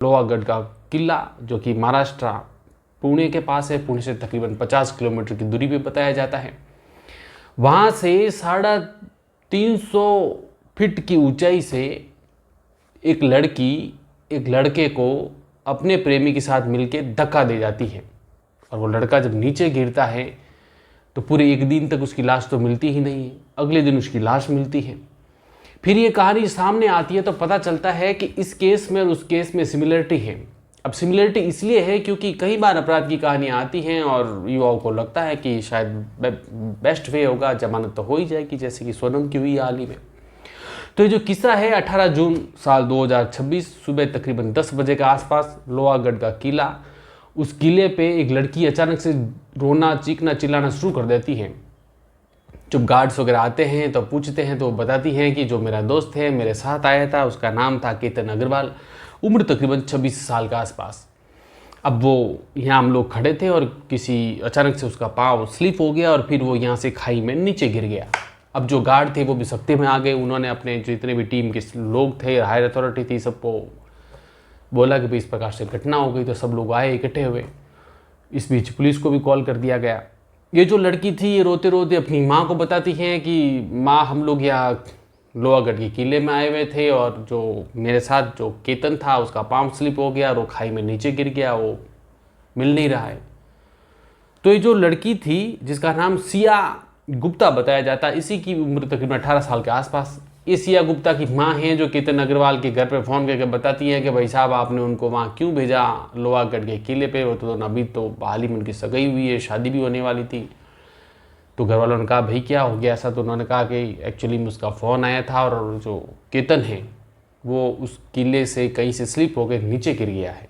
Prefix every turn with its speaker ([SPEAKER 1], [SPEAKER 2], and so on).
[SPEAKER 1] लोहागढ़ का किला, जो कि महाराष्ट्र पुणे के पास है। पुणे से तकरीबन 50 किलोमीटर की दूरी पे बताया जाता है। वहाँ से 350 फीट की ऊंचाई से एक लड़की एक लड़के को अपने प्रेमी के साथ मिलके धक्का दे जाती है, और वो लड़का जब नीचे गिरता है तो पूरे एक दिन तक उसकी लाश तो मिलती ही नहीं है। अगले दिन उसकी लाश मिलती है। फिर ये कहानी सामने आती है तो पता चलता है कि इस केस में और उस केस में सिमिलरिटी है। अब सिमिलरिटी इसलिए है क्योंकि कई बार अपराध की कहानियाँ आती हैं और युवाओं को लगता है कि शायद बेस्ट वे होगा, जमानत तो हो ही जाएगी, जैसे कि सोनम की हुई हाल ही में। तो ये जो किस्सा है 18 जून साल 2026 सुबह तकरीबन 10 बजे के आसपास लोहागढ़ का किला, उस किले पे एक लड़की अचानक से रोना चीखना चिल्लाना शुरू कर देती है। जब गार्ड्स वगैरह आते हैं तो पूछते हैं तो वो बताती हैं कि जो मेरा दोस्त है मेरे साथ आया था, उसका नाम था केतन अग्रवाल, उम्र तकरीबन 26 साल के आसपास। अब वो यहाँ हम लोग खड़े थे और किसी अचानक से उसका पाँव स्लिप हो गया और फिर वो यहाँ से खाई में नीचे गिर गया। अब जो गार्ड थे वो भी सख्ती में आ गए। उन्होंने अपने जितने भी टीम के लोग थे, हायर अथॉरिटी थी, सबको बोला कि भाई इस प्रकार से घटना हो गई। तो सब लोग आए इकट्ठे हुए। इस बीच पुलिस को भी कॉल कर दिया गया। ये जो लड़की थी ये रोते रोते अपनी माँ को बताती है कि माँ, हम लोग यहाँ लोहागढ़ के किले में आए हुए थे और जो मेरे साथ जो केतन था उसका पाँव स्लिप हो गया और वो खाई में नीचे गिर गया, वो मिल नहीं रहा है। तो ये जो लड़की थी जिसका नाम सिया गुप्ता बताया जाता है, इसी की उम्र तकरीबन 18 साल के आसपास, ये सिया गुप्ता की माँ हैं जो केतन अग्रवाल के घर पे फ़ोन करके बताती हैं कि भाई साहब आपने उनको वहाँ क्यों भेजा लोहागढ़ के किले पे। वो तो अभी तो हाल ही में उनकी सगाई हुई है, शादी भी होने वाली थी। तो घर वालों ने कहा भाई क्या हो गया ऐसा। तो उन्होंने कहा कि एक्चुअली में उसका फ़ोन आया था और जो केतन है वो उस किले से कहीं से स्लिप होकर नीचे गिर गया है।